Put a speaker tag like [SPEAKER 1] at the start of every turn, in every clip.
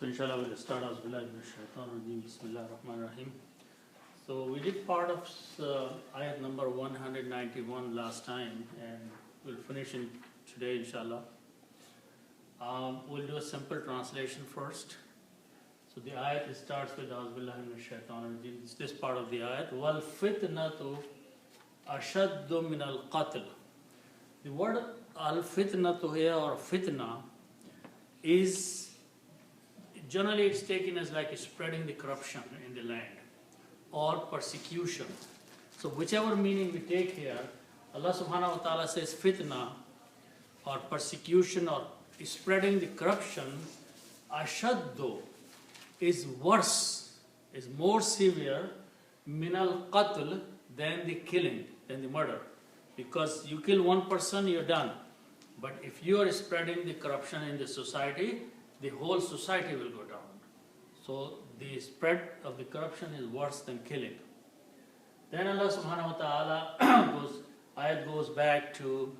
[SPEAKER 1] So inshallah we'll start Bismillahir-Rahmanir-Rahim. So we did part of ayat number 191 last time, and we'll finish in today inshallah. We'll do a simple translation first. So the ayat starts with It's this part of the ayat. Wal fitnatu ashaddu min al qatl. The word al fitnatu here, or fitna, is generally it's taken as like spreading the corruption in the land or persecution. So whichever meaning we take here, Allah subhanahu wa ta'ala says fitna or persecution or spreading the corruption, ashaddu is worse, is more severe, min al qatl, than the killing, than the murder. Because you kill one person, you're done. But if you are spreading the corruption in the society, the whole society will go down. So the spread of the corruption is worse than killing. Then Allah subhanahu wa ta'ala ayat goes back to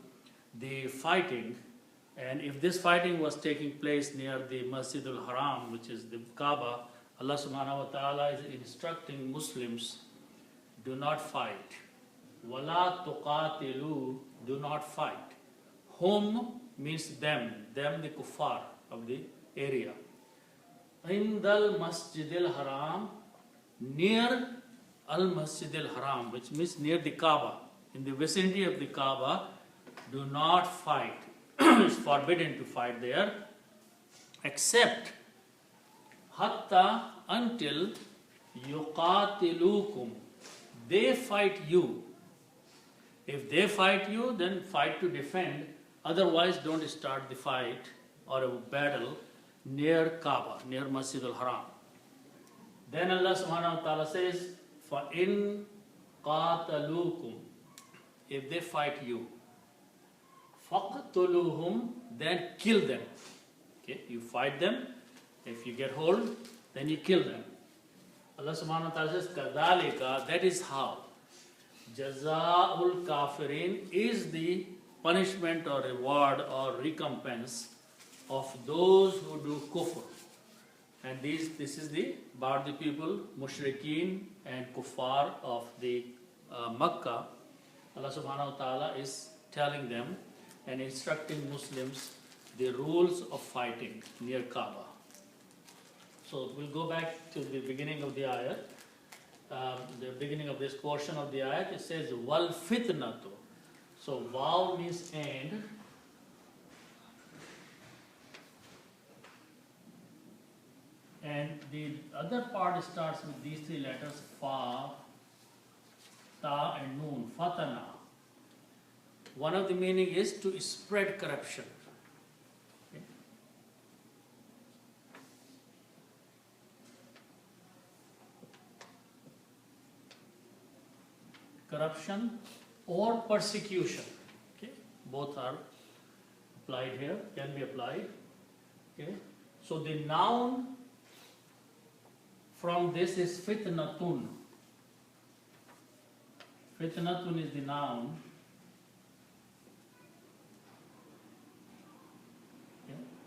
[SPEAKER 1] the fighting. And if this fighting was taking place near the Masjid al-Haram, which is the Kaaba, Allah subhanahu wa ta'ala is instructing Muslims, do not fight. Wala tuqatilu, do not fight. Hum means them the kuffar of the area. Indal Masjid al-Haram, near al-Masjid al-Haram, which means near the Kaaba, in the vicinity of the Kaaba, do not fight. It's forbidden to fight there, except hatta, until yuqatilukum, they fight you. If they fight you, then fight to defend. Otherwise, don't start the fight or a battle near Kaaba, near Masjid al-Haram. Then Allah subhanahu wa ta'ala says, فَإِن قَاتَلُوكُمْ, if they fight you, فَقْتُلُوهُمْ, then kill them. Okay, you fight them. If you get hold, then you kill them. Allah subhanahu wa ta'ala says, كَذَلِكَ, that is how. Jazaa'ul kafirin is the punishment or reward or recompense of those who do kufr. And this is about the people, mushrikeen and kuffar of the Makkah. Allah subhanahu wa ta'ala is telling them and instructing Muslims the rules of fighting near Kaaba. So we'll go back to the beginning of the ayat. The beginning of this portion of the ayat, it says wal fitnatu. So waw means and. And the other part starts with these three letters, fa, ta and noon, fatana. One of the meaning is to spread corruption. Okay. Corruption or persecution. Okay. Both are applied here, can be applied. Okay. So the noun from this is fitnatun. Fitnatun is the noun.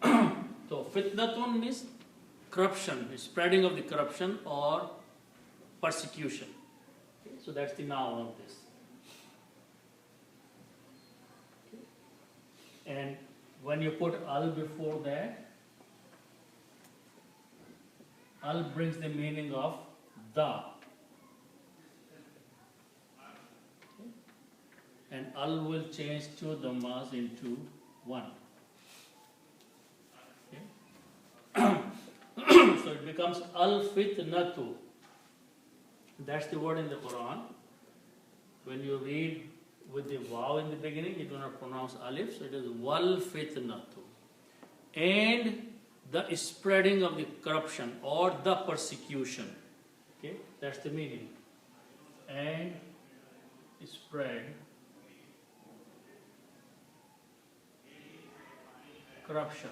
[SPEAKER 1] Okay. So fitnatun means corruption, spreading of the corruption or persecution. Okay. So that's the noun of this. Okay. And when you put al before that, al brings the meaning of the. Okay. And al will change two dhammas into one. Okay. So it becomes al fitnatu. That's the word in the Quran. When you read with the waw in the beginning, you do not pronounce alif, so it is wal fitnatu. And the spreading of the corruption or the persecution. Okay, that's the meaning. And spread corruption.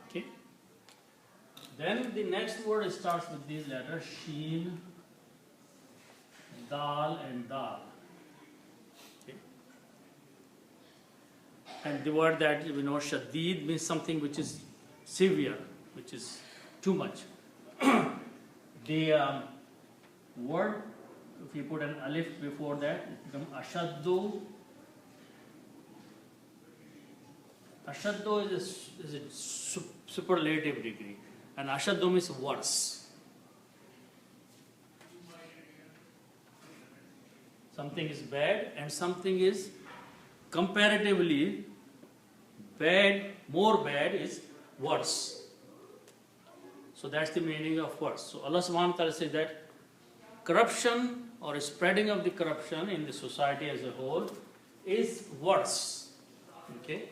[SPEAKER 1] Okay. Then the next word starts with these letters, sheen, dal and dal. And the word that we know, shadid, means something which is severe, which is too much. The word, if you put an alif before that, it becomes ashaddu. Ashaddu is a superlative degree, and ashaddu means worse. Something is bad and something is comparatively bad, more bad is worse. So that's the meaning of worse. So Allah subhanahu wa ta'ala says that corruption or spreading of the corruption in the society as a whole is worse. Okay?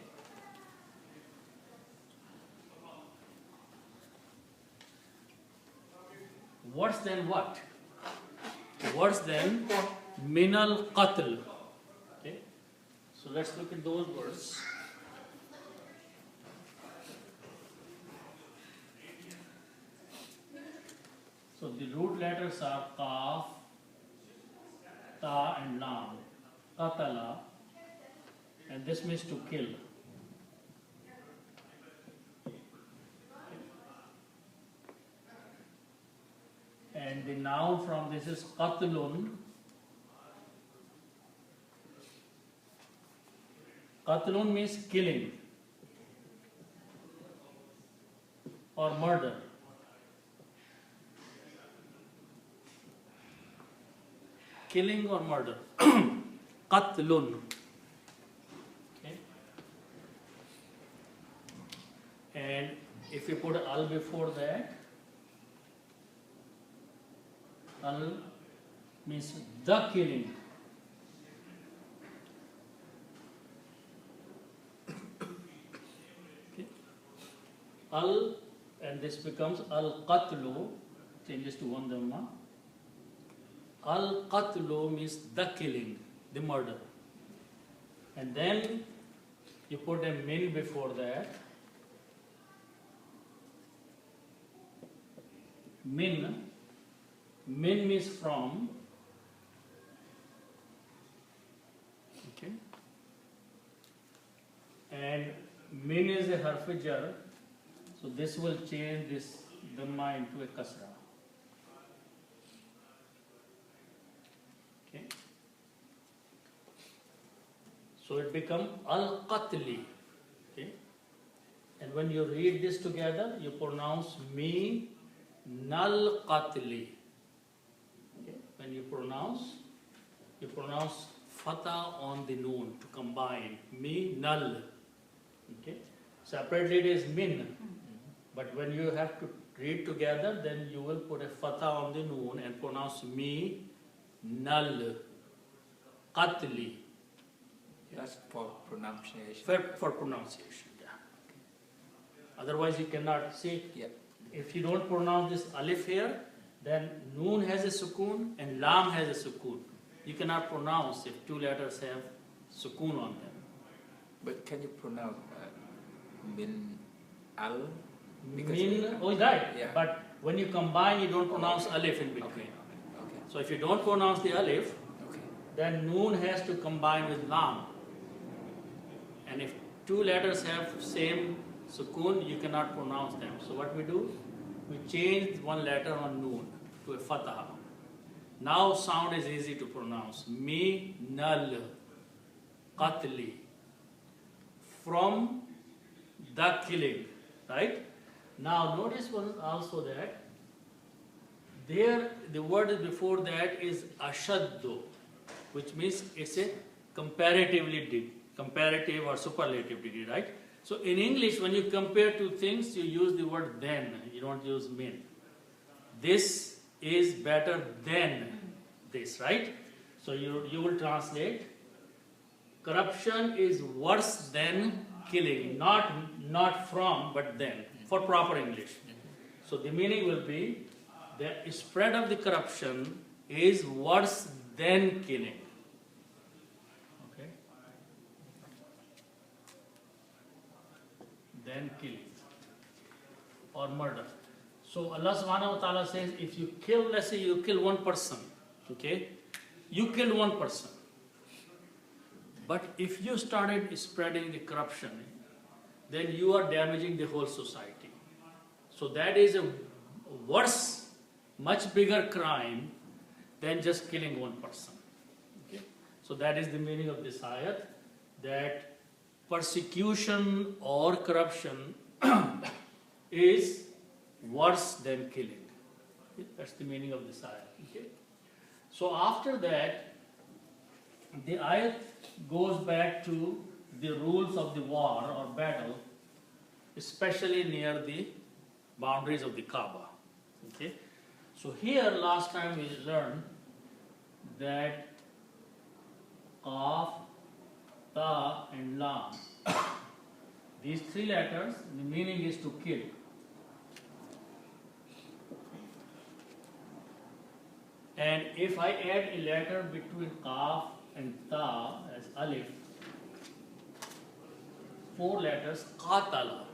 [SPEAKER 1] Worse than what? Worse than minal qatl. Okay? So let's look at those words. So the root letters are qaf, ta and lam. Qatala. And this means to kill. And the noun from this is qatlun. Qatlun means killing or murder. Killing or murder. Qatlun. Okay. And if you put al before that, al means the killing. Okay. Al, and this becomes al qatlu, changes to one dhamma. Al qatlu means the killing, the murder. And then you put a min before that. Min means from. Okay. And min is a harf jar, so this will change this dhamma into a kasra. Okay. So it becomes al-qatli. Okay. And when you read this together, you pronounce me nal qatli. Okay. When you pronounce fatha on the noon to combine me nal. Okay. Separately it is min. But when you have to read together, then you will put a fatha on the noon and pronounce me nal qatli.
[SPEAKER 2] That's for pronunciation.
[SPEAKER 1] For pronunciation, yeah. Otherwise you cannot see.
[SPEAKER 2] Yeah.
[SPEAKER 1] If you don't pronounce this alif here, then noon has a sukoon and lam has a sukoon. You cannot pronounce if two letters have sukoon on them.
[SPEAKER 2] But can you pronounce min al?
[SPEAKER 1] Min, oh right.
[SPEAKER 2] Yeah.
[SPEAKER 1] But when you combine, you don't pronounce alif in between.
[SPEAKER 2] Okay.
[SPEAKER 1] So if you don't pronounce the alif,
[SPEAKER 2] Okay.
[SPEAKER 1] then noon has to combine with lam. And if two letters have same sukoon, you cannot pronounce them. So what we do? We change one letter on noon to a fatha. Now sound is easy to pronounce. Me nal qatli. From the killing. Right? Now notice also that there the word before that is ashaddu, which means it's a comparative or superlative degree, right? So in English, when you compare two things, you use the word than, you don't use min. This is better than this, right? So you will translate, corruption is worse than killing, not from, but then, for proper English. So the meaning will be, the spread of the corruption is worse than killing. Than killing or murder. So Allah subhanahu wa ta'ala says, if you kill, let's say you kill one person, okay? You killed one person. But if you started spreading the corruption, then you are damaging the whole society. So that is a worse, much bigger crime than just killing one person. Okay? So that is the meaning of this ayat, that persecution or corruption is worse than killing. Okay? That's the meaning of this ayat. Okay? So after that, the ayat goes back to the rules of the war or battle, especially near the boundaries of the Kaaba. Okay? So here, last time we learned that Qaf, Ta and Lam, these three letters, the meaning is to kill. And if I add a letter between Qaf and Ta as Alif, 4 letters, Qatala.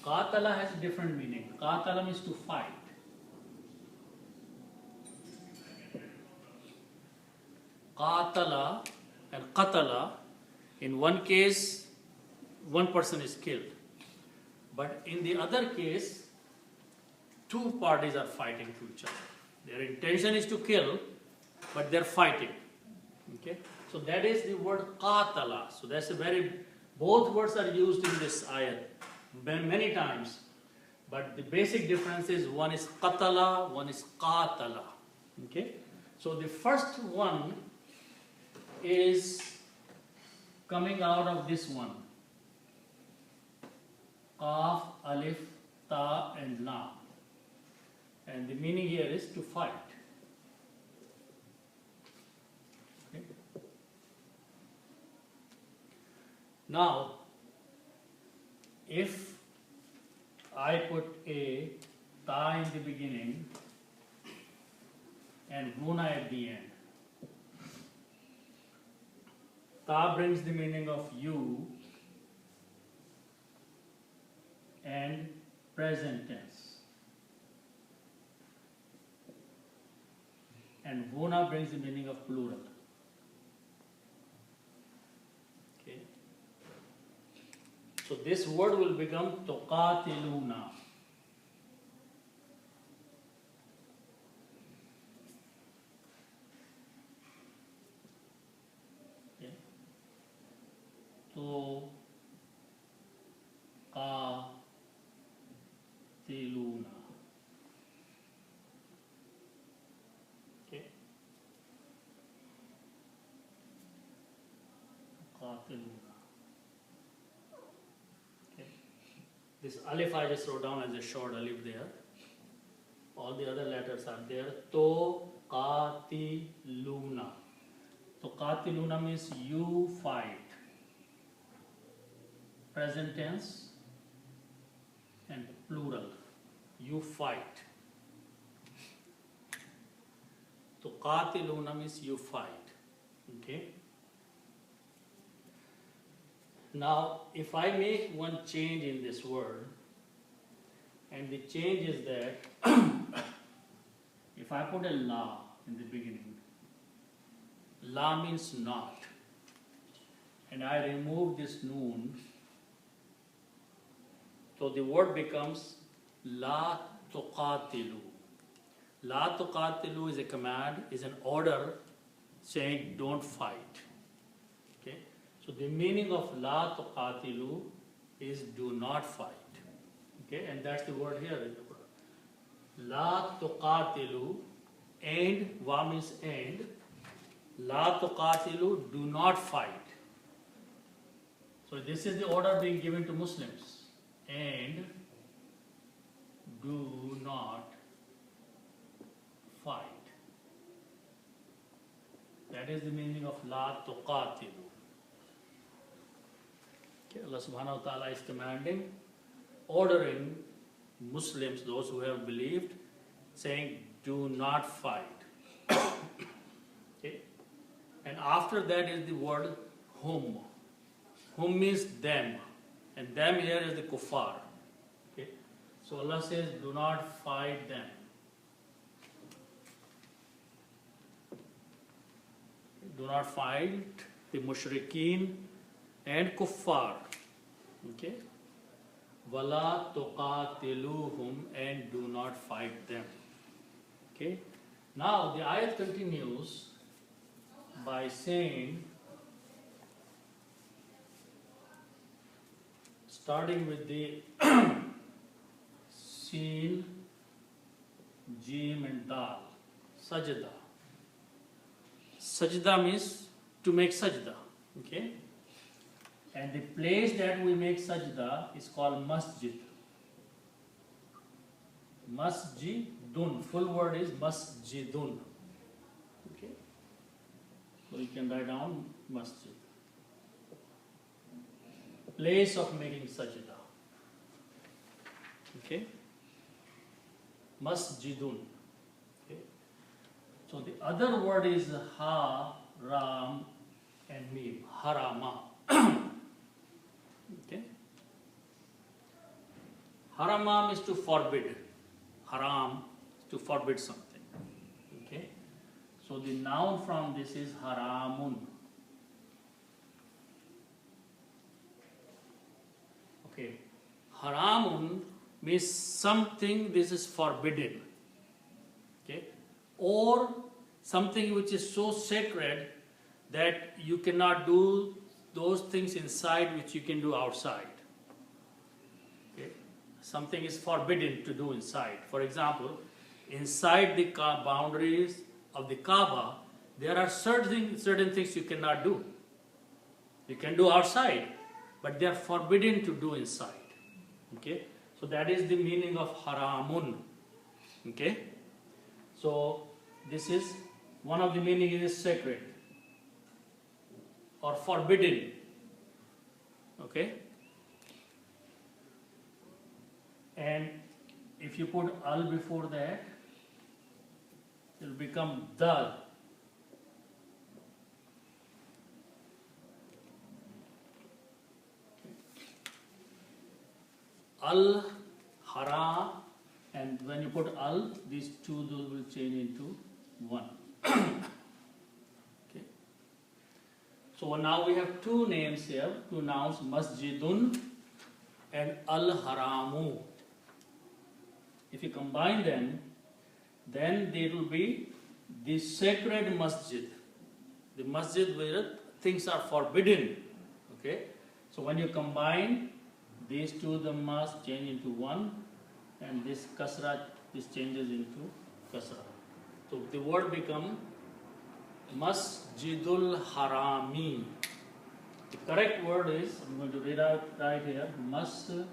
[SPEAKER 1] Qatala has a different meaning. Qatala means to fight. Qatala and Qatala, in one case, one person is killed. But in the other case, 2 parties are fighting to each other. Their intention is to kill, but they're fighting. Okay? So that is the word Qatala. So that's a both words are used in this ayat many times. But the basic difference is one is Qatala, one is Qatala. Okay? So the first one is coming out of this one. Qaf, Alif, Ta and Lam. And the meaning here is to fight. Okay. Now, if I put a Ta in the beginning and Guna at the end, Ta brings the meaning of you and present tense. And Guna brings the meaning of plural. Okay. So this word will become tuqatiluna. Okay. Tuqatiluna. Okay. This alif I just wrote down as a short alif there. All the other letters are there. To qatiluna. To qatiluna means you fight. Present tense and plural. You fight. To qatiluna means you fight. Okay. Now, if I make one change in this word, and the change is that if I put a la in the beginning, la means not, and I remove this noon, so the word becomes la tuqatilu. La tuqatilu is a command, is an order saying don't fight. Okay? So the meaning of la tuqatilu is do not fight. Okay, and that's the word here in the Quran. La tuqatilu, and wa means and. La tuqatilu, do not fight. So this is the order being given to Muslims. And do not fight. That is the meaning of la tuqatilu. Okay, Allah subhanahu wa ta'ala is commanding, ordering Muslims, those who have believed, saying, do not fight. Okay? And after that is the word hum. Hum means them. And them here is the kuffar. Okay? So Allah says, do not fight them. Do not fight the mushrikeen and kuffar. Okay? Wala tuqatiluhum, and do not fight them. Okay? Now the ayat continues by saying, starting with the Seen, Jim and Dal, sajda. Sajda means to make sajda. Okay? And the place that we make sajda is called masjid. Masjidun. Full word is masjidun. Okay? So you can write down masjid. Place of making sajda. Okay? Masjidun. Okay? So the other word is ha, ram, and mim. Harama. Okay? Harama is to forbid. Haram is to forbid something. Okay? So the noun from this is haramun. Okay. Haramun means something this is forbidden. Okay? Or something which is so sacred that you cannot do those things inside which you can do outside. Okay? Something is forbidden to do inside. For example, inside the boundaries of the Kaaba, there are certain things you cannot do. You can do outside, but they are forbidden to do inside. Okay? So that is the meaning of haramun. Okay? So this is one of the meaning is sacred or forbidden. Okay? And if you put al before that, it will become dal. Al, hara, and when you put al, these two those will change into one. Okay. So now we have two names here, two nouns, masjidun and al haramu. If you combine them, then there will be the sacred masjid, the masjid where things are forbidden. Okay. So when you combine these two, the mas change into one, and this kasra, this changes into kasra. So the word become Masjidul Harami. The correct word is, I'm going to read out right here, Masjidul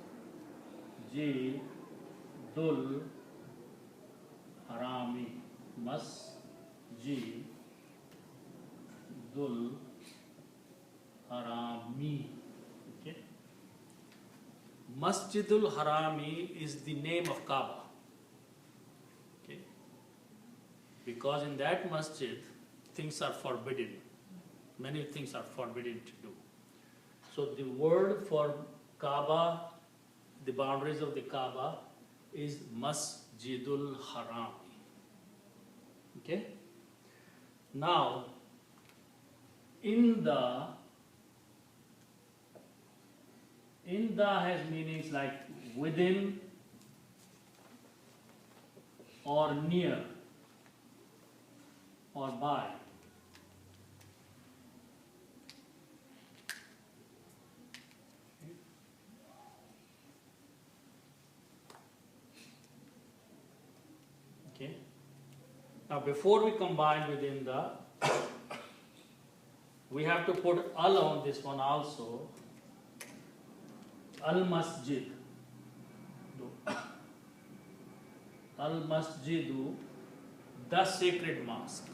[SPEAKER 1] Harami. Masjidul Harami. Okay. Masjidul Harami is the name of Kaaba. Okay. Because in that masjid, things are forbidden. Many things are forbidden to do. So the word for Kaaba, the boundaries of the Kaaba, is Masjidul Harami. Okay? Now, Inda has meanings like within or near or by. Okay. Now before we combine within the, we have to put al on this one also. Al-Masjid. Al-Masjidu, the sacred mosque.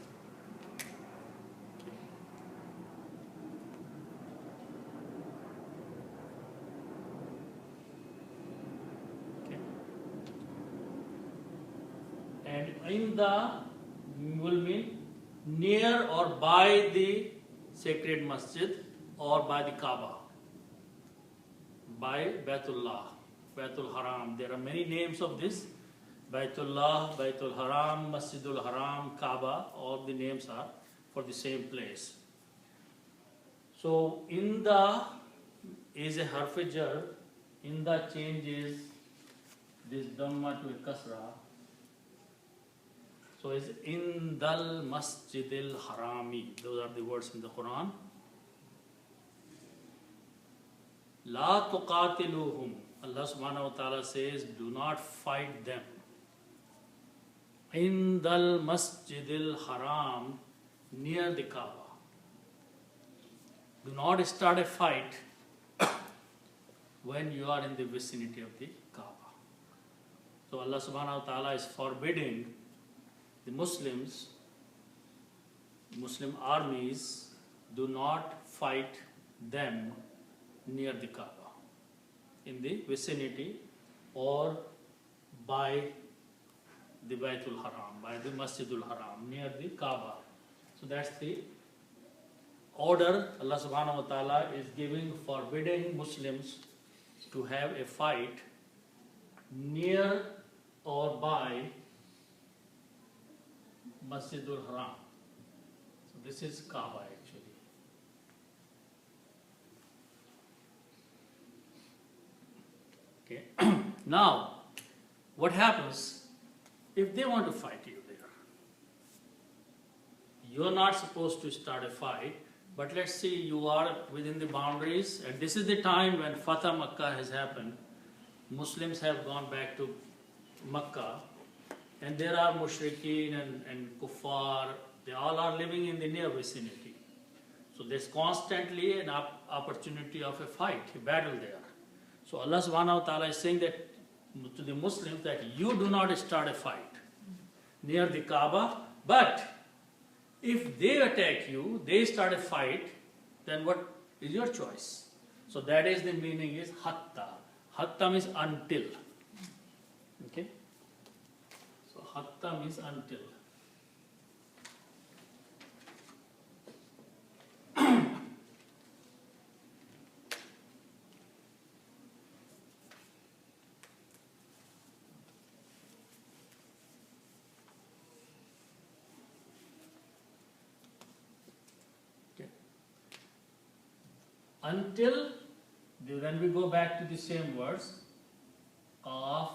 [SPEAKER 1] Okay. And in the will mean near or by the sacred masjid or by the Kaaba. By Baitullah, Baitul Haram. There are many names of this. Baitullah, Baitul Haram, Masjidul Haram, Kaaba, all the names are for the same place. So in the is a harf jar, in the changes this dhamma to a kasra. So is in dal masjidil harami. Those are the words in the Quran. La tuqatiluhum. Allah subhanahu wa ta'ala says, do not fight them. In dal masjidil haram, near the Kaaba. Do not start a fight when you are in the vicinity of the Kaaba. So Allah subhanahu wa ta'ala is forbidding the Muslims, Muslim armies, do not fight them near the Kaaba, in the vicinity or by the Baytul Haram, by the Masjidul Haram, near the Kaaba. So that's the order Allah subhanahu wa ta'ala is giving, forbidding Muslims to have a fight near or by Masjidul Haram. So this is Kaaba actually. Okay. Now, what happens if they want to fight you there? You are not supposed to start a fight, but let's say you are within the boundaries, and this is the time when Fatah Makkah has happened. Muslims have gone back to Makkah, and there are mushrikeen and kuffar, they all are living in the near vicinity. So there's constantly an opportunity of a fight, a battle there. So Allah subhanahu wa ta'ala is saying that to the Muslims that you do not start a fight near the Kaaba, but if they attack you, they start a fight, then what is your choice? So that is the meaning is hatta. Hatta means until. Okay? So hatta means until. Until, then we go back to the same words, qaf,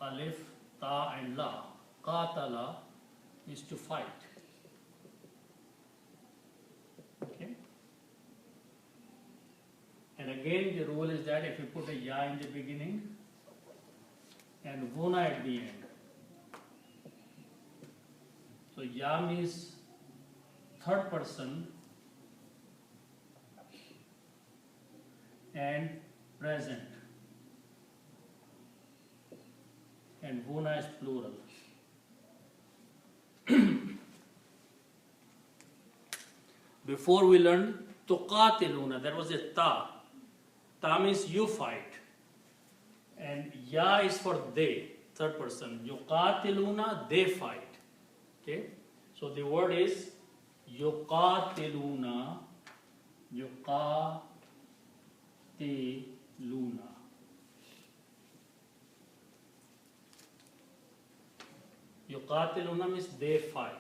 [SPEAKER 1] alif, ta and la. Qatala is to fight. Okay? And again the rule is that if you put a ya in the beginning and vuna at the end. So ya means third person and present, and vuna is plural. Before we learned tuqatiluna, there was a ta. Ta means you fight, and ya is for they, third person. Yuqatiluna, they fight. Okay, so the word is yuqatiluna, yuqatiluna. Yuqatiluna means they fight.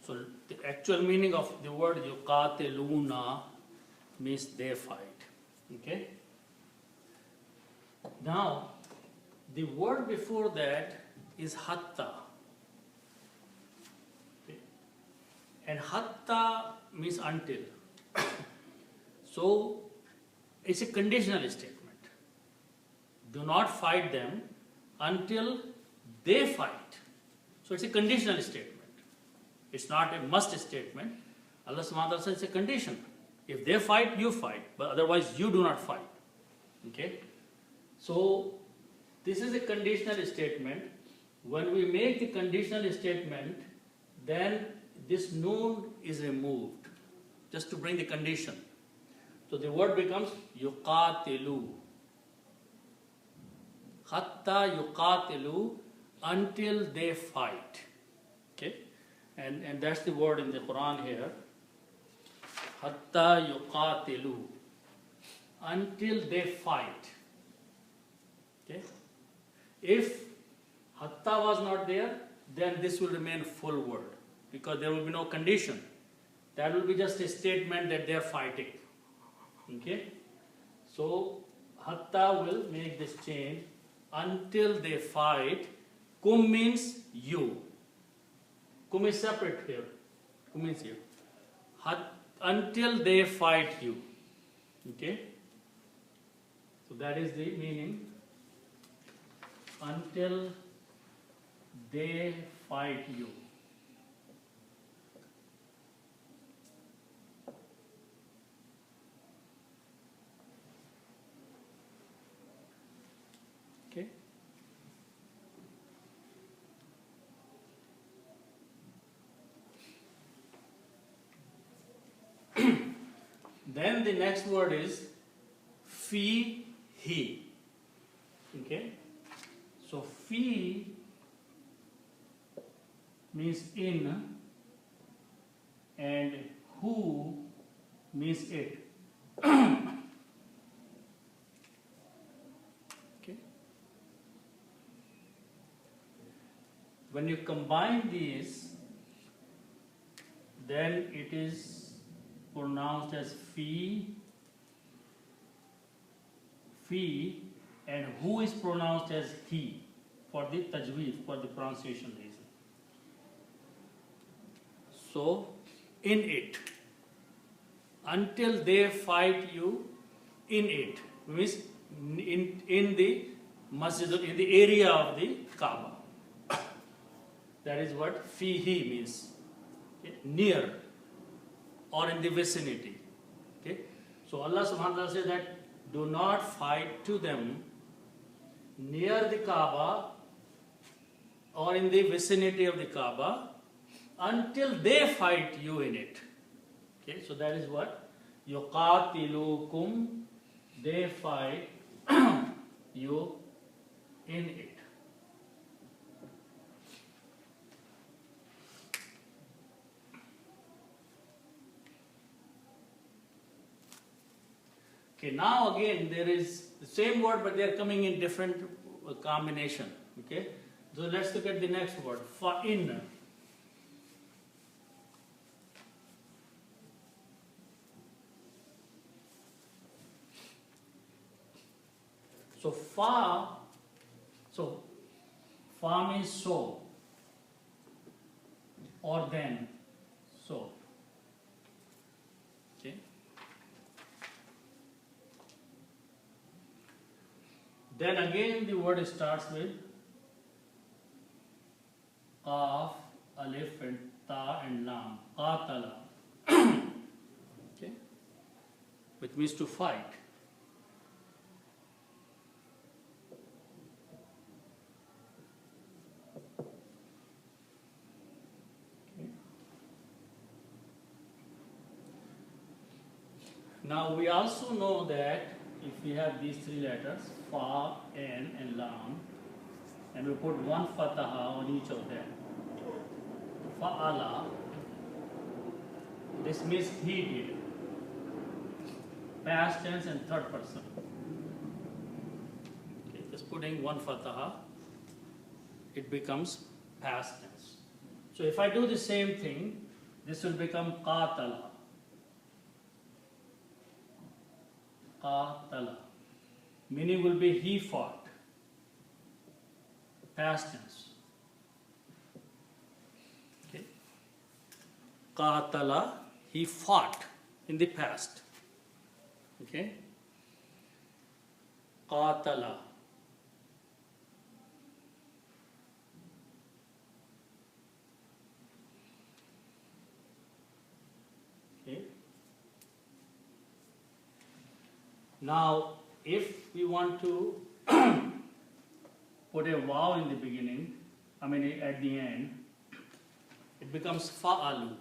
[SPEAKER 1] So the actual meaning of the word yuqatiluna means they fight. Okay? Now, the word before that is hatta. Okay? And hatta means until. So, it's a conditional statement. Do not fight them until they fight. So, it's a conditional statement. It's not a must statement. Allah subhanahu wa ta'ala says it's a condition. If they fight, you fight. But otherwise, you do not fight. Okay? So, this is a conditional statement. When we make the conditional statement, then this noon is removed, just to bring the condition. So, the word becomes yuqatilu. Hatta yuqatilu, until they fight. Okay? And that's the word in the Quran here. hatta yuqatilu, until they fight. Okay? If hatta was not there, then this will remain full word, because there will be no condition. That will be just a statement that they are fighting. Okay? So hatta will make this change, until they fight. Kum means you. Kum is separate here. Kum means you. Until they fight you. Okay? So that is the meaning. Until they fight you. Okay? Then the next word is fi he. Okay? So fi means in and who means it. Okay? When you combine these, then it is pronounced as fi, and who is pronounced as he for the tajweed, for the pronunciation reason. So, in it, until they fight you in it, means in the masjid, in the area of the Kaaba. That is what fihi means. Okay? Near or in the vicinity. Okay? So Allah subhanahu wa ta'ala says that do not fight to them near the Kaaba or in the vicinity of the Kaaba until they fight you in it. Okay? So that is what yuqatilukum, they fight you in it. Okay, now again there is the same word, but they are coming in different combination. Okay, so let's look at the next word, fa'in. So fa means so or then, so. Okay. Then again the word starts with qaf, alif and ta and lam, qatala. Okay, which means to fight. Okay. Now we also know that if we have these three letters, fa, an, and lam, and we put one fataha on each of them, fa'ala, this means he did. Past tense and third person. Okay, just putting one fataha, it becomes past tense. So if I do the same thing, this will become qatala. Qatala. Meaning will be he fought. Past tense. Okay. Qatala, he fought in the past. Okay. Qatala. Okay. Now, if we want to put a vav in the beginning, I mean at the end, it becomes fa'alu.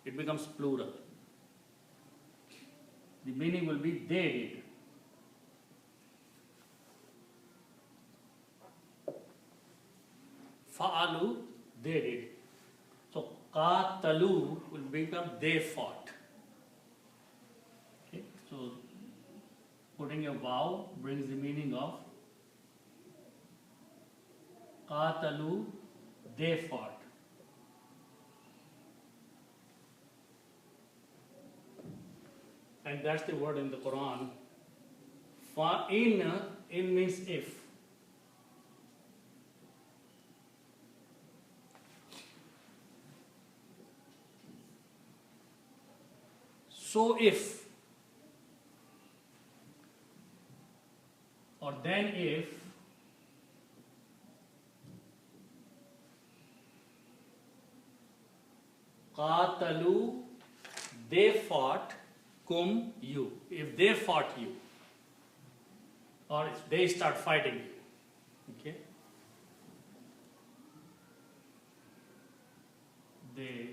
[SPEAKER 1] It becomes plural. The meaning will be they did. Fa'alu, they did. So qatalu will become they fought. So putting a vow brings the meaning of qatalu, they fought. And that's the word in the Quran. In means if. So if, or then if, qatalu, they fought, kum, you. If they fought you, or if they start fighting you, okay? They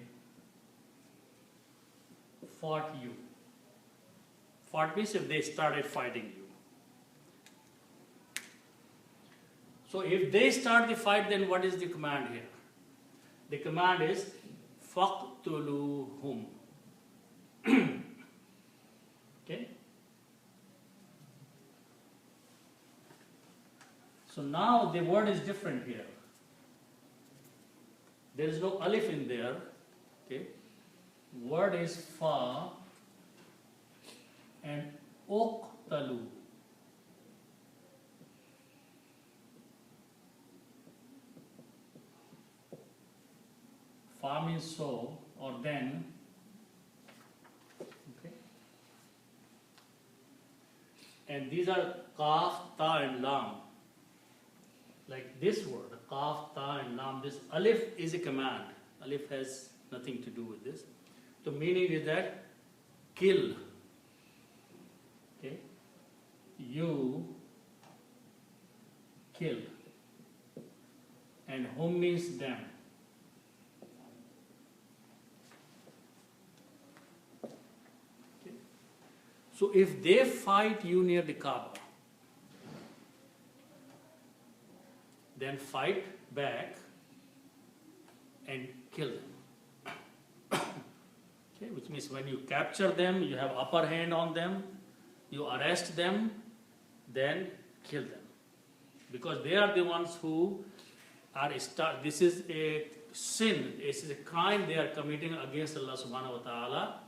[SPEAKER 1] fought you. Fought means if they started fighting you. So if they start the fight, then what is the command here? The command is faqtuluhum. Okay? So now the word is different here. There is no alif in there. Okay? Word is fa and uqtalu. Fa means so or then. Okay. And these are kaf, ta and lam. Like this word, kaf, ta and lam, this alif is a command. Alif has nothing to do with this. The meaning is that kill. Okay? You kill. And hum means them. Okay? So if they fight you near the Kaaba, then fight back and kill them. Okay, which means when you capture them, you have upper hand on them, you arrest them, then kill them. Because they are the ones who are this is a sin, this is a crime they are committing against Allah subhanahu wa ta'ala,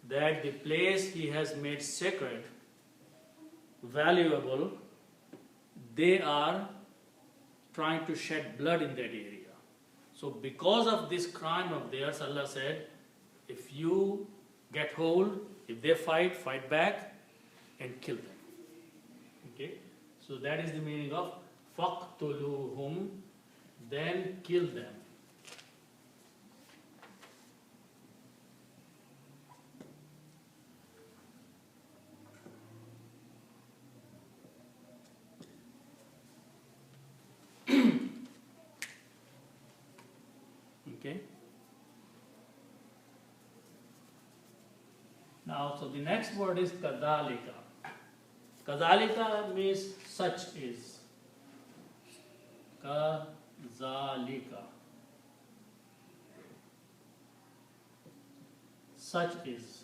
[SPEAKER 1] that the place He has made sacred, valuable, they are trying to shed blood in that area. So because of this crime of theirs, Allah said, if you get hold, if they fight, fight back and kill them. Okay? So that is the meaning of faqtuluhum, then kill them. Okay? Now, so the next word is kadhalika. Kadhalika means such is. Kadhalika. Such is.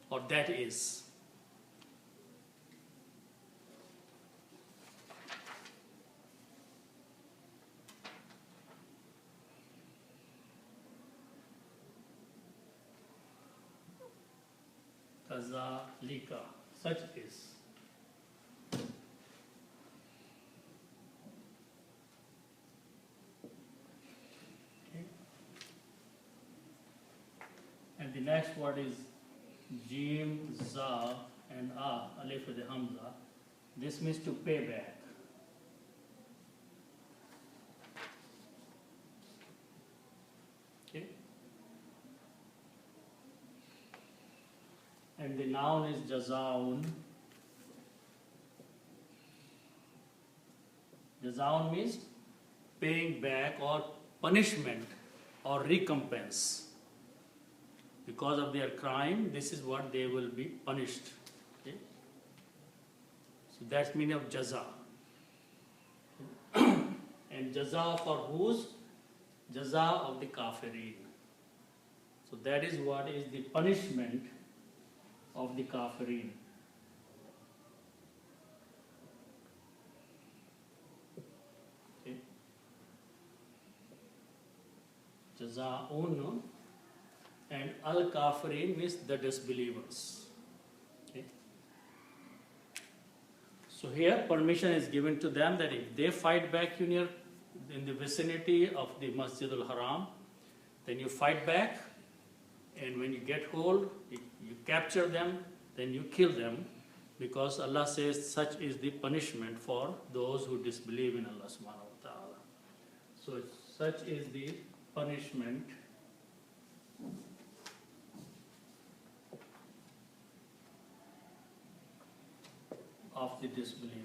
[SPEAKER 1] Or that is. Kazalika, such is. Okay. And the next word is Jim, Za, and A, Alif with the Hamza. This means to pay back. Okay. And the noun is jazaun. Jazaun means paying back or punishment or recompense. Because of their crime, this is what they will be punished. Okay? So that's meaning of jaza. And jaza for whose? Jaza of the kafirin. So that is what is the punishment of the kafirin. Okay. Jaza'un, and al-kafirin means the disbelievers. Okay. So here permission is given to them that if they fight back in the vicinity of the Masjid al-Haram, then you fight back, and when you get hold, you capture them, then you kill them, because Allah says such is the punishment for those who disbelieve in Allah subhanahu wa ta'ala. So such is the punishment of the disbelievers.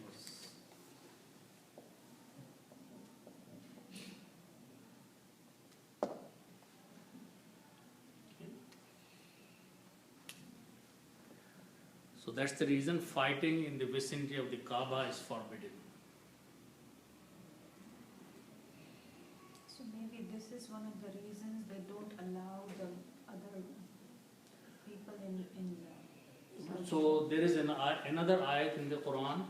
[SPEAKER 1] So that's the reason fighting in the vicinity of the Kaaba is forbidden.
[SPEAKER 3] So maybe this is one of the reasons they don't allow the other people in
[SPEAKER 1] So there is another ayat in the Quran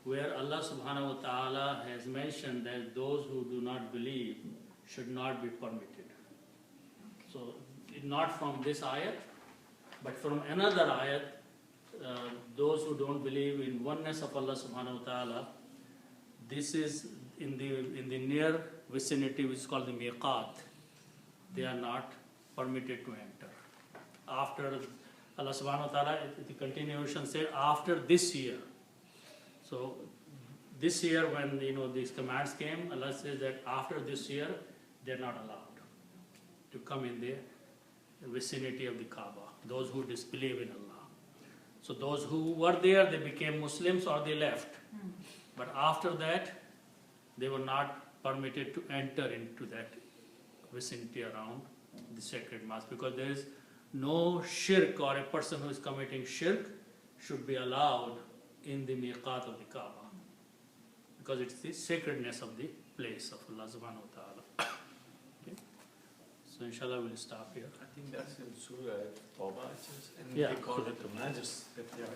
[SPEAKER 1] where Allah subhanahu wa ta'ala has mentioned that those who do not believe should not be permitted. So not from this ayat, but from another ayat, those who don't believe in oneness of Allah subhanahu wa ta'ala, this is in the near vicinity, which is called the miqat. They are not permitted to enter. After Allah subhanahu wa ta'ala, the continuation said, after this year. So this year when these commands came, Allah says that after this year, they're not allowed to come in the vicinity of the Kaaba, those who disbelieve in Allah. So those who were there, they became Muslims or they left. But after that, they were not permitted to enter into that vicinity around the sacred mosque, because there is no shirk, or a person who is committing shirk should be allowed in the miqat of the Kaaba, because it's the sacredness of the place of Allah subhanahu wa ta'ala. Okay. So inshallah we'll stop here.
[SPEAKER 4] I think that's in Surah Tawbah, and
[SPEAKER 1] Yeah.
[SPEAKER 4] they call it the Majus, that they are